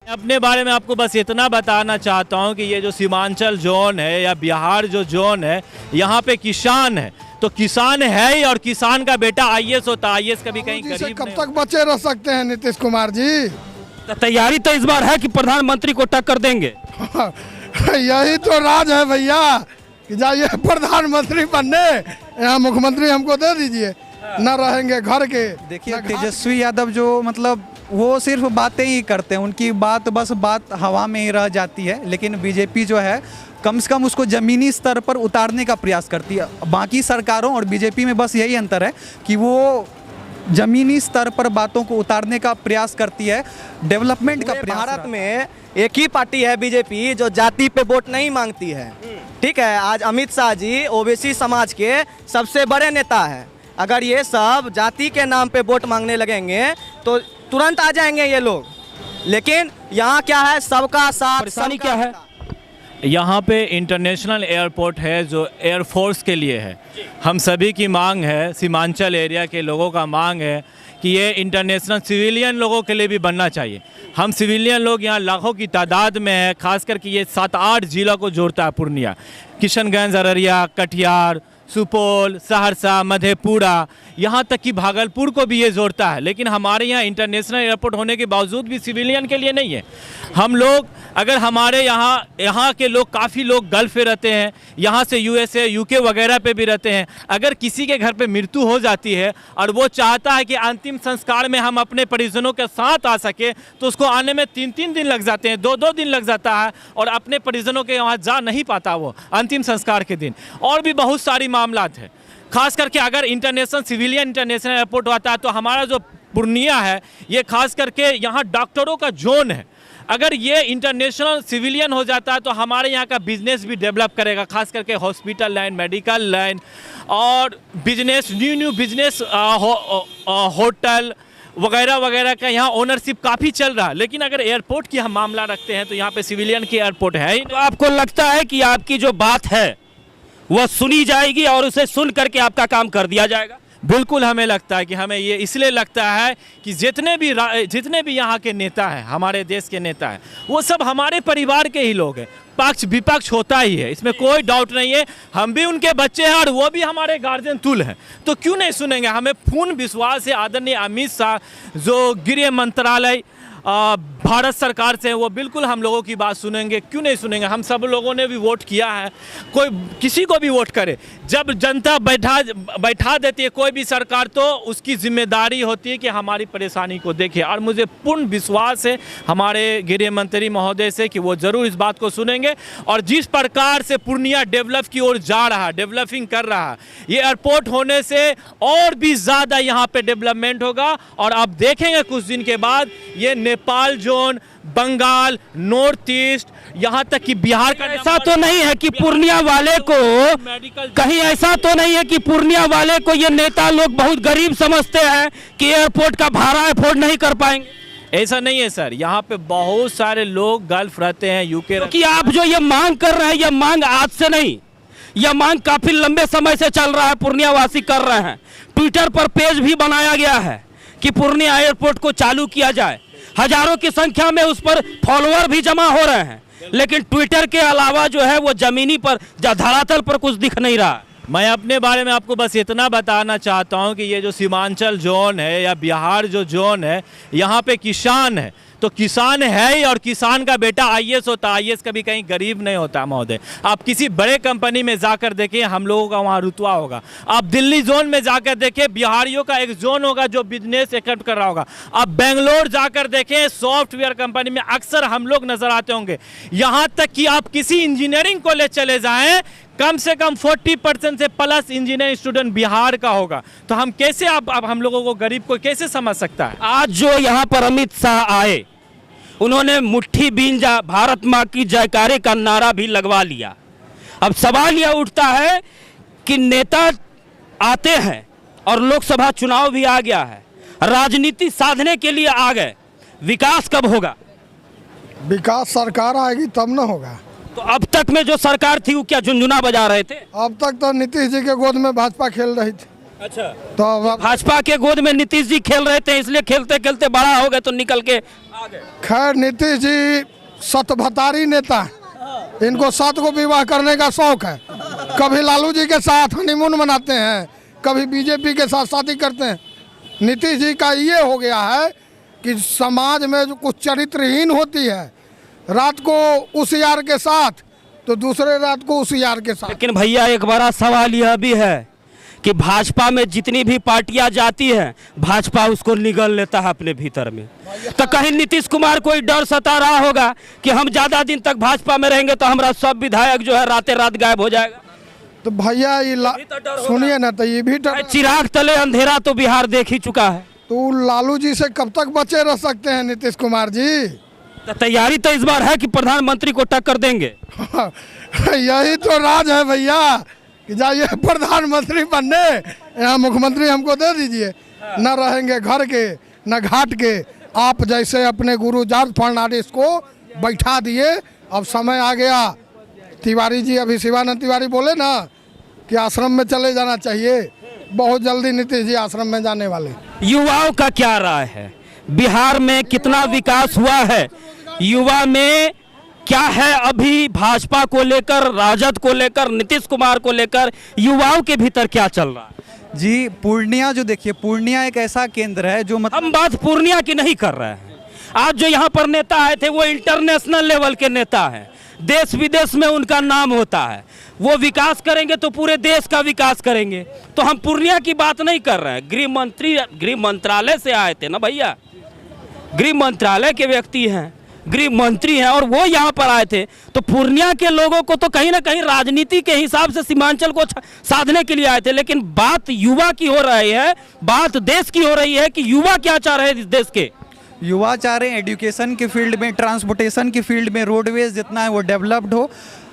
अपने बारे में आपको बस इतना बताना चाहता हूं कि ये जो सीमांचल जोन है या बिहार जो जोन है, यहाँ पे किसान है, तो किसान है ही, और किसान का बेटा आईएएस होता। आईएएस कभी कहीं गरीब कब तक बचे रह सकते हैं नीतीश कुमार जी? तो तैयारी तो इस बार है कि प्रधानमंत्री को टक्कर देंगे। यही तो राज है भैया कि जाइए प्रधानमंत्री बनने, यहाँ मुख्यमंत्री हमको दे दीजिए, न रहेंगे घर के। देखिए तेजस्वी यादव जो मतलब वो सिर्फ बातें ही करते हैं, उनकी बात हवा में ही रह जाती है। लेकिन बीजेपी जो है कम से कम उसको ज़मीनी स्तर पर उतारने का प्रयास करती है। बाकी सरकारों और बीजेपी में बस यही अंतर है कि वो ज़मीनी स्तर पर बातों को उतारने का प्रयास करती है, डेवलपमेंट का प्रयास। भारत में एक ही पार्टी है बीजेपी जो जाति पे वोट नहीं मांगती है। ठीक है, आज अमित शाह जी ओबीसी समाज के सबसे बड़े नेता है। अगर ये सब जाति के नाम पे वोट मांगने लगेंगे तो तुरंत आ जाएंगे ये लोग। लेकिन यहाँ क्या है, सबका साथ। परेशानी क्या है? यहाँ पे इंटरनेशनल एयरपोर्ट है जो एयरफोर्स के लिए है। हम सभी की मांग है, सीमांचल एरिया के लोगों का मांग है कि ये इंटरनेशनल सिविलियन लोगों के लिए भी बनना चाहिए। हम सिविलियन लोग यहाँ लाखों की तादाद में है, खास करके ये 7-8 जिला को जोड़ता है। पूर्णिया, किशनगंज, अररिया, कटिहार, सुपौल, सहरसा, मधेपुरा, यहाँ तक कि भागलपुर को भी ये जोड़ता है। लेकिन हमारे यहाँ इंटरनेशनल एयरपोर्ट होने के बावजूद भी सिविलियन के लिए नहीं है। हम लोग अगर हमारे यहाँ के लोग, काफ़ी लोग गल्फ पे रहते हैं, यहाँ से यूएसए, यूके वगैरह पे भी रहते हैं। अगर किसी के घर पे मृत्यु हो जाती है और वो चाहता है कि अंतिम संस्कार में हम अपने परिजनों के साथ आ सके, तो उसको आने में 3-3 दिन लग जाते हैं, 2-2 दिन लग जाता है, और अपने परिजनों के वहाँ जा नहीं पाता वो अंतिम संस्कार के दिन। और भी बहुत सारी मामलात है। खास करके अगर सिविलियन इंटरनेशनल एयरपोर्ट होता है तो हमारा जो पूर्णिया है, ये खास करके यहाँ डॉक्टरों का जोन है। अगर ये इंटरनेशनल सिविलियन हो जाता है तो हमारे यहाँ का बिजनेस भी डेवलप करेगा, खास करके हॉस्पिटल लाइन, मेडिकल लाइन और बिजनेस, न्यू बिजनेस, होटल वगैरह वगैरह का यहाँ ओनरशिप काफ़ी चल रहा है। लेकिन अगर एयरपोर्ट की हम मामला रखते हैं तो यहाँ पे सिविलियन की एयरपोर्ट है ही। तो आपको लगता है कि आपकी जो बात है वह सुनी जाएगी और उसे सुन करके आपका काम कर दिया जाएगा? बिल्कुल, हमें लगता है कि हमें ये इसलिए लगता है कि जितने भी यहाँ के नेता हैं, हमारे देश के नेता हैं, वो सब हमारे परिवार के ही लोग हैं। पक्ष विपक्ष होता ही है, इसमें कोई डाउट नहीं है। हम भी उनके बच्चे हैं और वो भी हमारे गार्जियन तुल हैं, तो क्यों नहीं सुनेंगे? हमें पूर्ण विश्वास है आदरणीय अमित शाह जो गृह मंत्रालय भारत सरकार से, वो बिल्कुल हम लोगों की बात सुनेंगे। क्यों नहीं सुनेंगे? हम सब लोगों ने भी वोट किया है, कोई किसी को भी वोट करे। जब जनता बैठा देती है कोई भी सरकार, तो उसकी जिम्मेदारी होती है कि हमारी परेशानी को देखे। और मुझे पूर्ण विश्वास है हमारे गृह मंत्री महोदय से कि वो ज़रूर इस बात को सुनेंगे। और जिस प्रकार से पूर्णिया डेवलप की ओर जा रहा है, डेवलपिंग कर रहा है, ये एयरपोर्ट होने से और भी ज़्यादा यहाँ पे डेवलपमेंट होगा। और आप देखेंगे कुछ दिन के बाद ये Nepal zone, Bengal, north east, यहाँ तक कि बिहार का। ऐसा तो नहीं है कि पूर्णिया वाले को, कहीं ऐसा तो नहीं है कि पूर्णिया वाले को ये नेता लोग बहुत गरीब समझते हैं कि एयरपोर्ट का भाड़ा अफोर्ड नहीं कर पाएंगे? ऐसा नहीं है सर, यहाँ पे बहुत सारे लोग गल्फ रहते हैं, यूके। कि आप जो ये मांग कर रहे हैं, ये मांग आज से नहीं, यह मांग काफी लंबे समय से चल रहा है, पूर्णिया वासी कर रहे हैं। ट्विटर पर पेज भी बनाया गया है कि पूर्णिया एयरपोर्ट को चालू किया जाए। हजारों की संख्या में उस पर फॉलोअर भी जमा हो रहे हैं, लेकिन ट्विटर के अलावा जो है वो जमीनी पर, धरातल पर कुछ दिख नहीं रहा। मैं अपने बारे में आपको बस इतना बताना चाहता हूं कि ये जो सीमांचल जोन है या बिहार जो जोन है, यहाँ पे किसान है, तो किसान है ही, और किसान का बेटा आईएएस होता। आईएएस कभी कहीं गरीब नहीं होता महोदय। आप किसी बड़े कंपनी में जाकर देखें, हम लोगों का वहाँ रुतबा होगा। आप दिल्ली जोन में जाकर देखें, बिहारियों का एक जोन होगा जो बिजनेस एक्सेप्ट कर रहा होगा। आप बेंगलोर जाकर देखें, सॉफ्टवेयर कंपनी में अक्सर हम लोग नजर आते होंगे। यहाँ तक कि आप किसी इंजीनियरिंग कॉलेज चले जाएं, कम से कम 40% से प्लस इंजीनियरिंग स्टूडेंट बिहार का होगा। तो हम कैसे अब हम लोगों को, गरीब को कैसे समझ सकता है? आज जो यहाँ पर अमित शाह आए, उन्होंने मुट्ठी बीन जा भारत माँ की जयकारे का नारा भी लगवा लिया। अब सवाल यह उठता है कि नेता आते हैं और लोकसभा चुनाव भी आ गया है, राजनीति साधने के लिए आ गए, विकास कब होगा? विकास सरकार आएगी तब न होगा। तो अब तक में जो सरकार थी वो क्या झुनझुना बजा रहे थे? अब तक तो नीतीश जी के गोद में भाजपा खेल रही थी। अच्छा, तो भाजपा के गोद में नीतीश जी खेल रहे थे, इसलिए खेलते खेलते बड़ा हो गए तो निकल के आ गए। खैर नीतीश जी सतभतारी नेता हैं। इनको 7 को विवाह करने का शौक है। कभी लालू जी के साथ हनीमून मनाते हैं, कभी बीजेपी के साथ शादी करते हैं। नीतीश जी का ये हो गया है कि समाज में जो कुछ चरित्रहीन होती है, रात को उस यार के साथ तो दूसरे रात को उस यार के साथ। लेकिन भैया एक बड़ा सवाल यह भी है कि भाजपा में जितनी भी पार्टियां जाती हैं, भाजपा उसको निगल लेता है अपने भीतर में। तो कहीं नीतीश कुमार को डर सता रहा होगा कि हम ज्यादा दिन तक भाजपा में रहेंगे तो हमारा सब विधायक जो है रातें रात गायब हो जाएगा। तो भैया ये सुनिए ना, तो ये भी चिराग तले अंधेरा तो बिहार देख ही चुका है। तो लालू जी से कब तक बचे रह सकते हैं नीतीश कुमार जी? तो तैयारी तो इस बार है कि प्रधानमंत्री को टक्कर देंगे। यही तो राज है भैया कि जाइए प्रधानमंत्री बनने, यहाँ मुख्यमंत्री हमको दे दीजिए। न रहेंगे घर के न घाट के। आप जैसे अपने गुरु जॉर्ज फर्नांडिस को बैठा दिए। अब समय आ गया। तिवारी जी, अभी शिवानंद तिवारी बोले ना कि आश्रम में चले जाना चाहिए। बहुत जल्दी नीतीश जी आश्रम में जाने वाले। युवाओं का क्या राय है? बिहार में कितना विकास हुआ है? युवा में क्या है अभी भाजपा को लेकर, राजद को लेकर, नीतीश कुमार को लेकर युवाओं के भीतर क्या चल रहा है? जी पूर्णिया जो देखिए, पूर्णिया एक ऐसा केंद्र है जो हम बात पूर्णिया की नहीं कर रहे हैं। आज जो यहाँ पर नेता आए थे वो इंटरनेशनल लेवल के नेता हैं। देश विदेश में उनका नाम होता है। वो विकास करेंगे तो पूरे देश का विकास करेंगे। तो हम पूर्णिया की बात नहीं कर रहे हैं। गृह मंत्रालय से आए थे ना भैया, गृह मंत्रालय के व्यक्ति हैं, गृह मंत्री हैं और वो यहाँ पर आए थे। तो पूर्णिया के लोगों को तो कहीं ना कहीं राजनीति के हिसाब से सीमांचल को साधने के लिए आए थे। लेकिन बात युवा की हो रही है, बात देश की हो रही है कि युवा क्या चाह रहे हैं इस देश के। युवा चाह रहे हैं एजुकेशन के फील्ड में, ट्रांसपोर्टेशन के फील्ड में, रोडवेज जितना है वो डेवलप्ड हो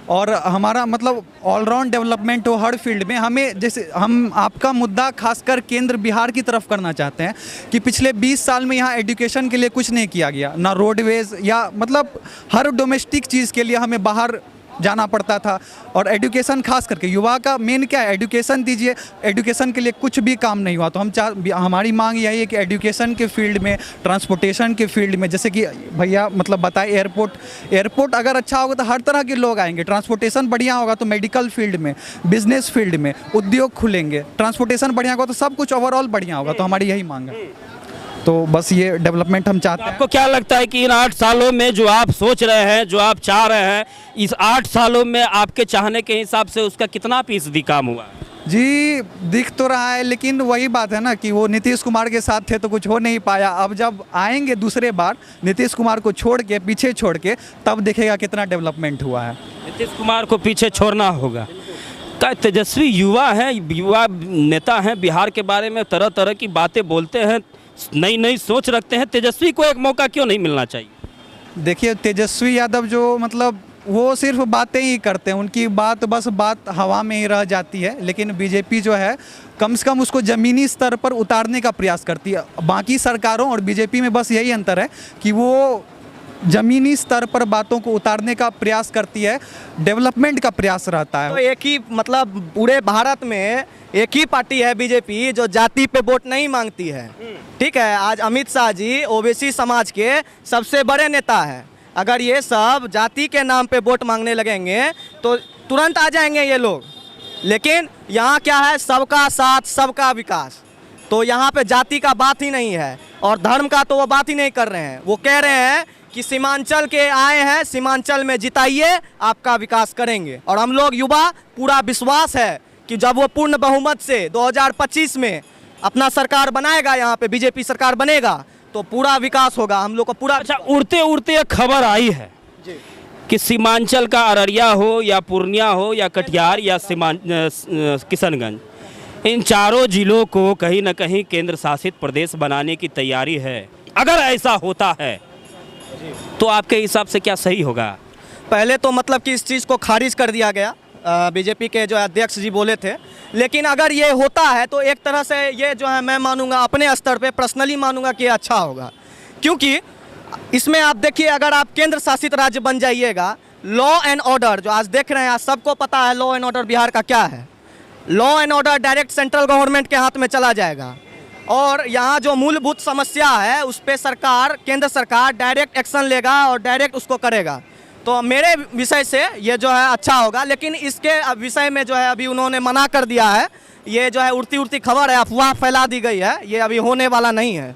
और हमारा मतलब ऑलराउंड डेवलपमेंट हो हर फील्ड में। हमें जैसे हम आपका मुद्दा खासकर केंद्र बिहार की तरफ करना चाहते हैं कि पिछले 20 साल में यहाँ एजुकेशन के लिए कुछ नहीं किया गया, ना रोडवेज या मतलब हर डोमेस्टिक चीज़ के लिए हमें बाहर जाना पड़ता था। और एजुकेशन खास करके युवा का मेन क्या है, एजुकेशन दीजिए। एजुकेशन के लिए कुछ भी काम नहीं हुआ। तो हमारी मांग यही है कि एजुकेशन के फील्ड में, ट्रांसपोर्टेशन के फील्ड में, जैसे कि भैया मतलब बताए एयरपोर्ट अगर अच्छा होगा तो हर तरह के लोग आएंगे। ट्रांसपोर्टेशन बढ़िया होगा तो मेडिकल फील्ड में, बिजनेस फील्ड में उद्योग खुलेंगे। ट्रांसपोर्टेशन बढ़िया होगा तो सब कुछ ओवरऑल बढ़िया होगा। तो हमारी यही मांग है। तो बस ये डेवलपमेंट हम चाहते हैं। आपको क्या लगता है कि इन 8 सालों में जो आप सोच रहे हैं, जो आप चाह रहे हैं, इस 8 सालों में आपके चाहने के हिसाब से उसका कितना फीसदी काम हुआ? जी दिख तो रहा है, लेकिन वही बात है ना कि वो नीतीश कुमार के साथ थे तो कुछ हो नहीं पाया। अब जब आएंगे दूसरे बार नीतीश कुमार को छोड़ के, पीछे छोड़ के, तब देखेगा कितना डेवलपमेंट हुआ है। नीतीश कुमार को पीछे छोड़ना होगा। क्या तेजस्वी युवा हैं, युवा नेता हैं, बिहार के बारे में तरह तरह की बातें बोलते हैं, नई नई सोच रखते हैं। तेजस्वी को एक मौका क्यों नहीं मिलना चाहिए? देखिए तेजस्वी यादव जो मतलब वो सिर्फ बातें ही करते हैं, उनकी बात बस बात हवा में ही रह जाती है। लेकिन बीजेपी जो है कम से कम उसको ज़मीनी स्तर पर उतारने का प्रयास करती है। बाकी सरकारों और बीजेपी में बस यही अंतर है कि वो ज़मीनी स्तर पर बातों को उतारने का प्रयास करती है, डेवलपमेंट का प्रयास रहता है। तो एक ही मतलब पूरे भारत में एक ही पार्टी है बीजेपी जो जाति पे वोट नहीं मांगती है। ठीक है, आज अमित शाह जी ओबीसी समाज के सबसे बड़े नेता है। अगर ये सब जाति के नाम पे वोट मांगने लगेंगे तो तुरंत आ जाएंगे ये लोग। लेकिन यहाँ क्या है, सबका साथ सबका विकास। तो यहाँ पे जाति का बात ही नहीं है और धर्म का तो वो बात ही नहीं कर रहे हैं। वो कह रहे हैं कि सीमांचल के आए हैं, सीमांचल में जिताइए, आपका विकास करेंगे। और हम लोग युवा पूरा विश्वास है कि जब वो पूर्ण बहुमत से 2025 में अपना सरकार बनाएगा, यहाँ पे बीजेपी सरकार बनेगा, तो पूरा विकास होगा। हम लोग को पूरा। अच्छा, उड़ते उड़ते एक खबर आई है कि सीमांचल का अररिया हो या पूर्णिया हो या कटिहार या किशनगंज, इन चारों जिलों को कहीं ना कहीं केंद्र शासित प्रदेश बनाने की तैयारी है। अगर ऐसा होता है तो आपके हिसाब से क्या सही होगा? पहले तो मतलब कि इस चीज़ को खारिज कर दिया गया, बीजेपी के जो अध्यक्ष जी बोले थे। लेकिन अगर ये होता है तो एक तरह से ये जो है मैं मानूंगा, अपने स्तर पे पर्सनली मानूंगा कि अच्छा होगा। क्योंकि इसमें आप देखिए, अगर आप केंद्र शासित राज्य बन जाइएगा, लॉ एंड ऑर्डर जो आज देख रहे हैं, आज सबको पता है लॉ एंड ऑर्डर बिहार का क्या है। Law and order direct central government के हाथ में चला जाएगा। और यहाँ जो मूलभूत समस्या है उस पर सरकार, केंद्र सरकार डायरेक्ट एक्शन लेगा और डायरेक्ट उसको करेगा। तो मेरे विषय से ये जो है अच्छा होगा, लेकिन इसके विषय में जो है अभी उन्होंने मना कर दिया है। ये जो है उड़ती उड़ती खबर है, अफवाह फैला दी गई है, ये अभी होने वाला नहीं है।